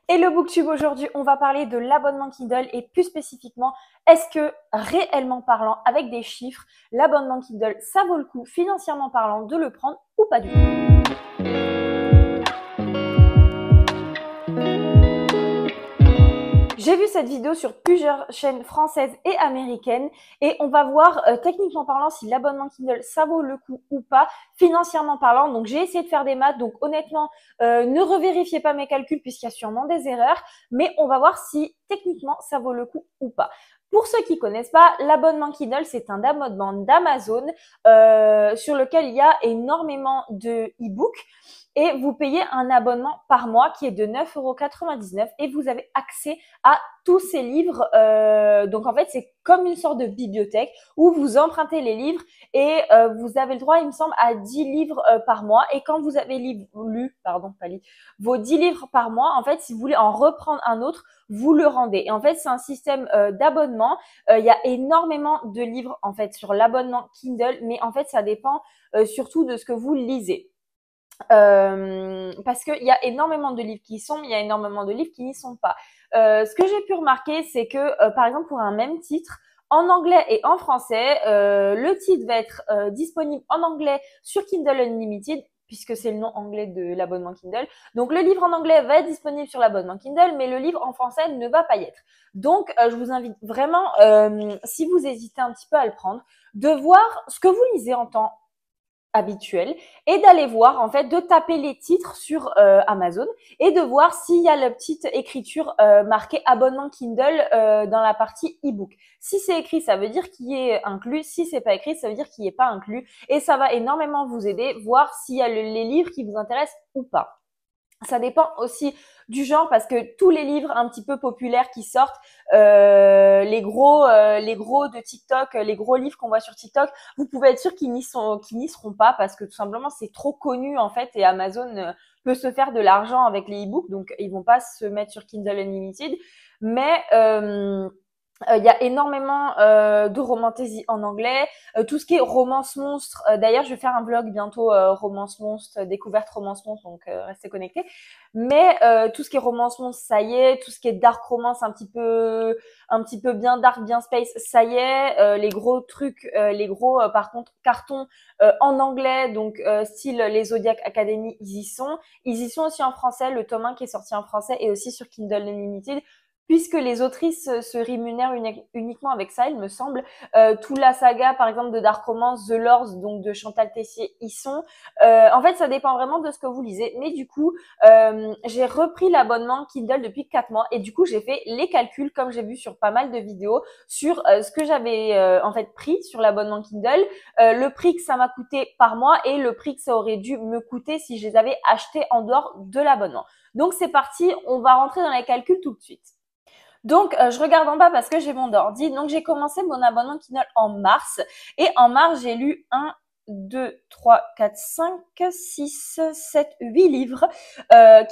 Hello Booktube, aujourd'hui on va parler de l'abonnement Kindle et plus spécifiquement, est-ce que réellement parlant, avec des chiffres, l'abonnement Kindle, ça vaut le coup financièrement parlant de le prendre ou pas du tout? J'ai vu cette vidéo sur plusieurs chaînes françaises et américaines et on va voir techniquement parlant si l'abonnement Kindle ça vaut le coup ou pas financièrement parlant. Donc j'ai essayé de faire des maths, donc honnêtement ne revérifiez pas mes calculs puisqu'il y a sûrement des erreurs, mais on va voir si techniquement ça vaut le coup ou pas. Pour ceux qui connaissent pas, l'abonnement Kindle, c'est un abonnement d'Amazon sur lequel il y a énormément de e-books et vous payez un abonnement par mois qui est de 9,99 € et vous avez accès à tous ces livres. Donc en fait, c'est comme une sorte de bibliothèque où vous empruntez les livres et vous avez le droit, il me semble, à 10 livres par mois. Et quand vous avez vos 10 livres par mois, en fait, si vous voulez en reprendre un autre, vous le rendez. Et en fait, c'est un système d'abonnement. Il y a énormément de livres en fait sur l'abonnement Kindle, mais en fait, ça dépend surtout de ce que vous lisez. Parce qu'il y a énormément de livres qui y sont, mais il y a énormément de livres qui n'y sont pas. Ce que j'ai pu remarquer, c'est que, par exemple, pour un même titre, en anglais et en français, le titre va être disponible en anglais sur Kindle Unlimited, puisque c'est le nom anglais de l'abonnement Kindle. Donc, le livre en anglais va être disponible sur l'abonnement Kindle, mais le livre en français ne va pas y être. Donc, je vous invite vraiment, si vous hésitez un petit peu à le prendre, de voir ce que vous lisez en temps habituel et d'aller voir en fait, de taper les titres sur Amazon et de voir s'il y a la petite écriture marquée abonnement Kindle dans la partie e-book. Si c'est écrit, ça veut dire qu'il est inclus. Si c'est pas écrit, ça veut dire qu'il n'est pas inclus. Et ça va énormément vous aider, voir s'il y a les livres qui vous intéressent ou pas. Ça dépend aussi du genre parce que tous les livres un petit peu populaires qui sortent, les gros de TikTok, les gros livres qu'on voit sur TikTok, vous pouvez être sûr qu'ils n'y seront pas parce que tout simplement c'est trop connu en fait et Amazon peut se faire de l'argent avec les e-books, donc ils vont pas se mettre sur Kindle Unlimited. Mais il y a énormément de romantaisie en anglais, tout ce qui est romance monstre. D'ailleurs, je vais faire un vlog bientôt romance monstre, découverte romance monstre, donc restez connectés. Mais tout ce qui est romance monstre, ça y est. Tout ce qui est dark romance, un petit peu bien dark, bien space, ça y est. Les gros trucs, par contre cartons en anglais, donc style les Zodiac Academy, ils y sont. Ils y sont aussi en français. Le tome 1 qui est sorti en français et aussi sur Kindle Unlimited, puisque les autrices se rémunèrent uniquement avec ça, il me semble. Toute la saga, par exemple, de Dark Romance, The Lords, donc de Chantal Tessier, y sont. En fait, ça dépend vraiment de ce que vous lisez. Mais du coup, j'ai repris l'abonnement Kindle depuis 4 mois et du coup, j'ai fait les calculs, comme j'ai vu sur pas mal de vidéos, sur ce que j'avais en fait pris sur l'abonnement Kindle, le prix que ça m'a coûté par mois et le prix que ça aurait dû me coûter si je les avais achetés en dehors de l'abonnement. Donc, c'est parti, on va rentrer dans les calculs tout de suite. Donc, je regarde en bas parce que j'ai mon ordi. Donc, j'ai commencé mon abonnement Kindle en mars. Et en mars, j'ai lu 1, 2, 3, 4, 5, 6, 7, 8 livres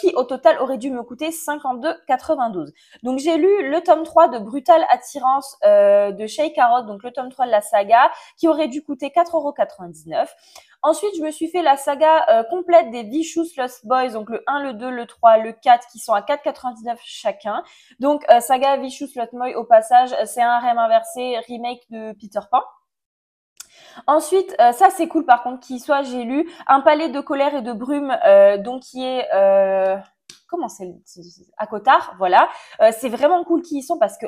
qui, au total, auraient dû me coûter 52,92. Donc, j'ai lu le tome 3 de Brutale Attirance de Shay Carotte, donc le tome 3 de la saga, qui aurait dû coûter 4,99 €. Ensuite, je me suis fait la saga complète des Vicious Lost Boys, donc le 1, le 2, le 3, le 4, qui sont à 4,99 € chacun. Donc, saga Vicious Lost Boys, au passage, c'est un harem inversé, remake de Peter Pan. Ensuite, ça c'est cool par contre, j'ai lu Un palais de colère et de brume, donc qui est comment c'est à Cotard, voilà. C'est vraiment cool qui y sont parce que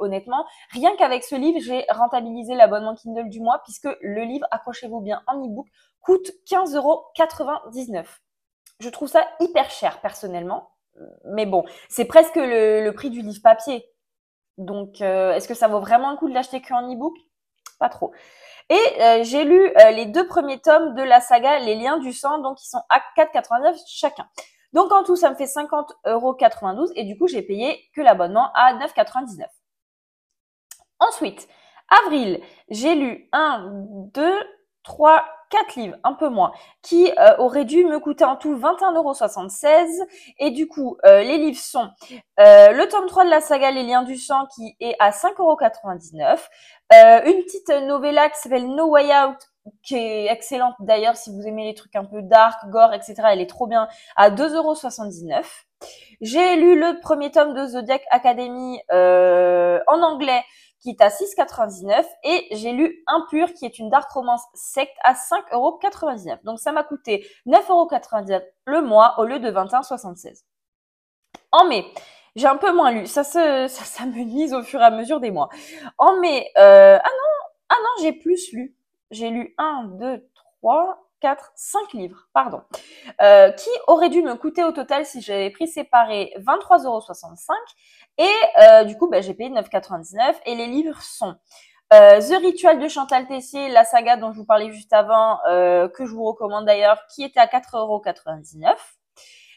honnêtement, rien qu'avec ce livre, j'ai rentabilisé l'abonnement Kindle du mois puisque le livre, accrochez-vous bien, en e-book coûte 15,99 €. Je trouve ça hyper cher personnellement, mais bon, c'est presque le prix du livre papier. Donc, est-ce que ça vaut vraiment le coup de l'acheter qu'en e-book? Pas trop. Et j'ai lu les 2 premiers tomes de la saga Les Liens du Sang, donc ils sont à 4,89 € chacun. Donc en tout, ça me fait 50,92 € et du coup, j'ai payé que l'abonnement à 9,99 €. Ensuite, avril, j'ai lu 1, 2, 3, 4 livres, un peu moins, qui auraient dû me coûter en tout 21,76 € et du coup, les livres sont le tome 3 de la saga Les Liens du Sang qui est à 5,99 €, une petite novella qui s'appelle No Way Out qui est excellente d'ailleurs si vous aimez les trucs un peu dark, gore, etc. Elle est trop bien, à 2,79 €. J'ai lu le premier tome de Zodiac Academy en anglais qui est à 6,99 € et j'ai lu Impur qui est une dark romance secte à 5,99 €. Donc ça m'a coûté 9,99 € le mois au lieu de 21,76 € En mai. J'ai un peu moins lu, ça me nuise au fur et à mesure des mois. En mai, ah non, j'ai plus lu. J'ai lu 1, 2, 3, 4, 5 livres, pardon, qui auraient dû me coûter au total, si j'avais pris séparé, 23,65 €. Et du coup, j'ai payé 9,99 € et les livres sont The Ritual de Chantal Tessier, la saga dont je vous parlais juste avant, que je vous recommande d'ailleurs, qui était à 4,99 €.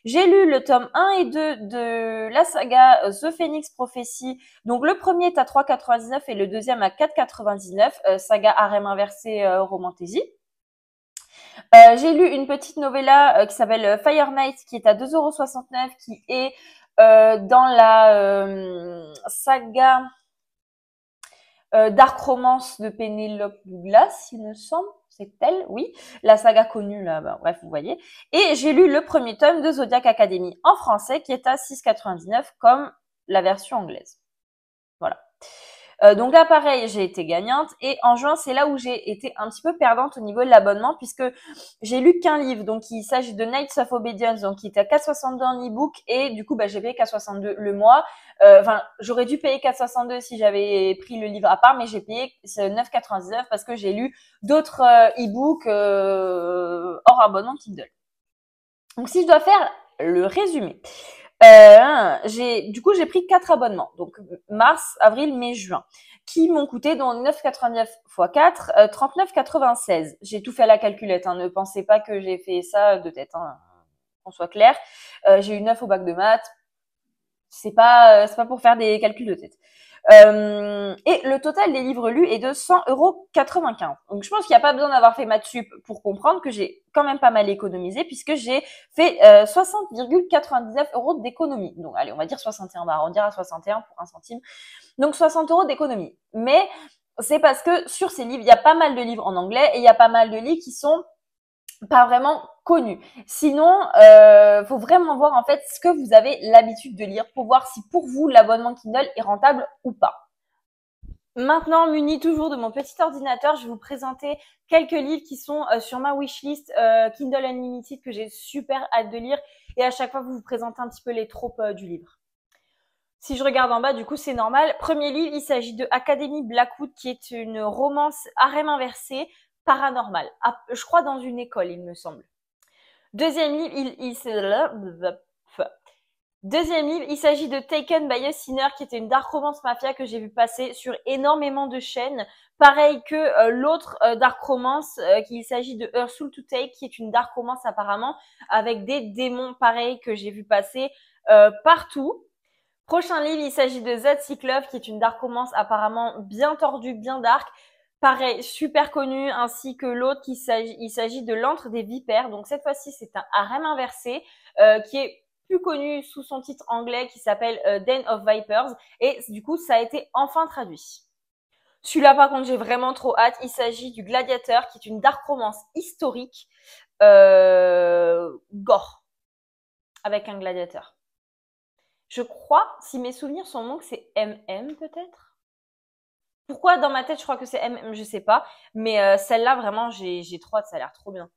J'ai lu le tome 1 et 2 de la saga The Phoenix Prophecy. Donc le premier est à 3,99 € et le deuxième à 4,99 €, saga harem inversé romantasy. J'ai lu une petite novella qui s'appelle Fire Night qui est à 2,69 €, qui est dans la saga Dark Romance de Penelope Douglas, il me semble. C'est elle, oui. La saga connue, là, bref, vous voyez. Et j'ai lu le premier tome de Zodiac Academy en français qui est à 6,99 € comme la version anglaise. Voilà. Donc là, pareil, j'ai été gagnante. Et en juin, c'est là où j'ai été un petit peu perdante au niveau de l'abonnement puisque j'ai lu qu'un livre. Donc, il s'agit de Knights of Obedience, donc qui était à 4,62 € en e-book. Et du coup, j'ai payé 4,62 € le mois. Enfin, j'aurais dû payer 4,62 € si j'avais pris le livre à part, mais j'ai payé 9,99 € parce que j'ai lu d'autres e-books hors abonnement Kindle. Donc, si je dois faire le résumé, j'ai pris 4 abonnements, donc mars, avril, mai, juin, qui m'ont coûté donc 9,89 x 4, 39,96. J'ai tout fait à la calculette, hein, ne pensez pas que j'ai fait ça de tête, hein, qu'on soit clair. J'ai eu 9 au bac de maths, c'est pas pour faire des calculs de tête. Et le total des livres lus est de 100,95 €. Donc je pense qu'il n'y a pas besoin d'avoir fait maths sup pour comprendre que j'ai quand même pas mal économisé puisque j'ai fait 60,99 € d'économie. Donc allez, on va dire 61, on va arrondir à 61 pour 1 centime. Donc 60 € d'économie. Mais c'est parce que sur ces livres, il y a pas mal de livres en anglais et il y a pas mal de livres qui sont pas vraiment connus. Sinon, faut vraiment voir en fait ce que vous avez l'habitude de lire pour voir si pour vous l'abonnement Kindle est rentable ou pas. Maintenant, muni toujours de mon petit ordinateur, je vais vous présenter quelques livres qui sont sur ma wishlist Kindle Unlimited que j'ai super hâte de lire et à chaque fois vous présentez un petit peu les tropes du livre. Si je regarde en bas, du coup, c'est normal. Premier livre, il s'agit de Academy Blackwood, qui est une romance harem inversée paranormale. Je crois dans une école, il me semble. Deuxième livre, il s'agit de Taken by a Sinner, qui était une dark romance mafia que j'ai vu passer sur énormément de chaînes. Pareil que l'autre dark romance, qu'il s'agit de Her Soul to Take, qui est une dark romance apparemment avec des démons, pareil que j'ai vu passer partout. Prochain livre, il s'agit de That Sick Love, qui est une dark romance apparemment bien tordue, bien dark. Pareil, super connu, ainsi que l'autre, il s'agit de L'Antre des Vipères. Donc cette fois-ci, c'est un harem inversé qui est plus connu sous son titre anglais qui s'appelle Den of Vipers. Et du coup, ça a été enfin traduit. Celui-là, par contre, j'ai vraiment trop hâte. Il s'agit du Gladiateur, qui est une dark romance historique gore, avec un gladiateur. Je crois, si mes souvenirs sont bons, que c'est MM peut-être. Pourquoi dans ma tête je crois que c'est MM, je sais pas. Mais celle-là vraiment j'ai trop hâte, ça a l'air trop bien.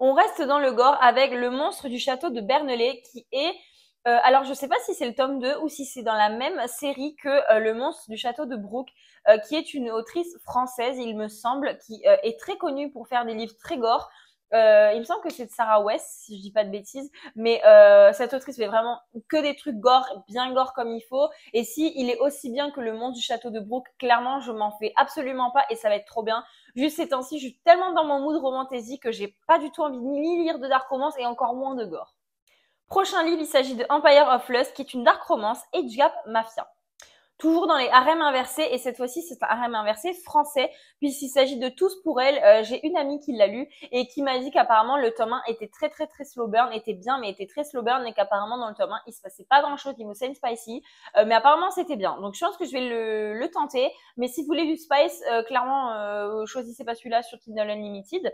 On reste dans le gore avec Le Monstre du Château de Bernelay qui est... alors je sais pas si c'est le tome 2 ou si c'est dans la même série que Le Monstre du Château de Brooke, qui est une autrice française, il me semble, qui est très connue pour faire des livres très gore. Il me semble que c'est de Sarah West, si je dis pas de bêtises, mais cette autrice fait vraiment que des trucs gore, bien gore comme il faut. Et si il est aussi bien que Le Monstre du Château de Brooke, clairement, je m'en fais absolument pas et ça va être trop bien. Juste ces temps-ci, je suis tellement dans mon mood romantasy que j'ai pas du tout envie ni lire de dark romance et encore moins de gore. Prochain livre, il s'agit de Empire of Lust, qui est une dark romance age gap mafia. toujours dans les harems inversés, et cette fois-ci c'est un harem inversé français puisqu'il s'agit de Tous pour elle. J'ai une amie qui l'a lu et qui m'a dit qu'apparemment le tome 1 était très très très slow burn, était bien mais était très slow burn, et qu'apparemment dans le tome 1 il se passait pas grand chose niveau Saint Spicy, mais apparemment c'était bien. Donc je pense que je vais le tenter, mais si vous voulez du spice, clairement choisissez pas celui-là sur Kindle Unlimited.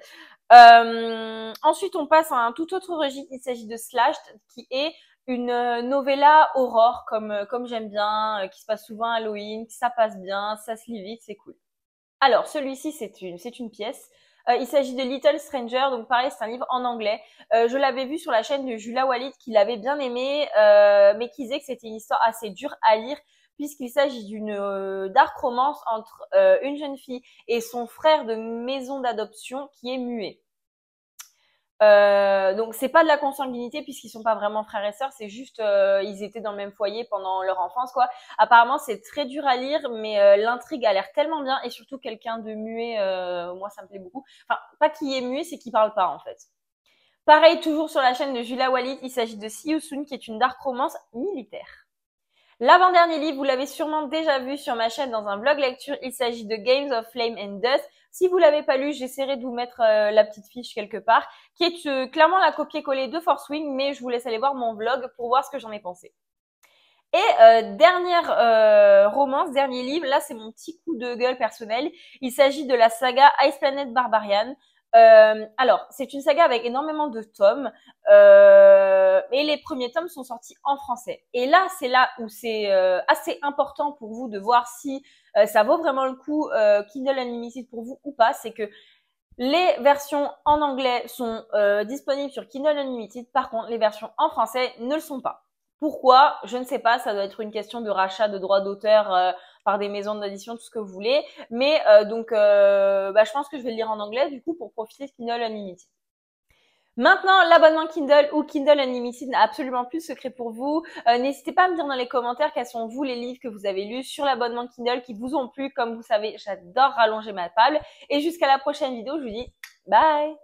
Ensuite on passe à un tout autre registre, il s'agit de Slashed qui est une novella horreur comme j'aime bien, qui se passe souvent à Halloween, ça passe bien, ça se lit vite, c'est cool. Alors celui-ci c'est une pièce. Il s'agit de Little Stranger, donc pareil c'est un livre en anglais. Je l'avais vu sur la chaîne de Julia Walid qui l'avait bien aimé, mais qui disait que c'était une histoire assez dure à lire puisqu'il s'agit d'une dark romance entre une jeune fille et son frère de maison d'adoption qui est muet. Donc c'est pas de la consanguinité puisqu'ils sont pas vraiment frères et sœurs, c'est juste ils étaient dans le même foyer pendant leur enfance quoi. Apparemment c'est très dur à lire, mais l'intrigue a l'air tellement bien, et surtout quelqu'un de muet, moi ça me plaît beaucoup. Enfin pas qui est muet, c'est qui parle pas en fait. Pareil toujours sur la chaîne de Julia Walid, il s'agit de See You Soon qui est une dark romance militaire. L'avant-dernier livre, vous l'avez sûrement déjà vu sur ma chaîne dans un vlog lecture, il s'agit de Games of Flame and Dust. Si vous l'avez pas lu, j'essaierai de vous mettre la petite fiche quelque part, qui est clairement la copier-coller de Force Wing, mais je vous laisse aller voir mon vlog pour voir ce que j'en ai pensé. Et dernière romance, dernier livre, là c'est mon petit coup de gueule personnel, il s'agit de la saga Ice Planet Barbarian. Alors, c'est une saga avec énormément de tomes, et les premiers tomes sont sortis en français. Et là, c'est là où c'est assez important pour vous de voir si ça vaut vraiment le coup Kindle Unlimited pour vous ou pas. C'est que les versions en anglais sont disponibles sur Kindle Unlimited. Par contre, les versions en français ne le sont pas. Pourquoi? Je ne sais pas, ça doit être une question de rachat de droits d'auteur par des maisons d'édition, tout ce que vous voulez. Mais je pense que je vais le lire en anglais du coup pour profiter de Kindle Unlimited. Maintenant, l'abonnement Kindle ou Kindle Unlimited n'a absolument plus de secret pour vous. N'hésitez pas à me dire dans les commentaires quels sont vous les livres que vous avez lus sur l'abonnement Kindle qui vous ont plu. Comme vous savez, j'adore rallonger ma table. Et jusqu'à la prochaine vidéo, je vous dis bye!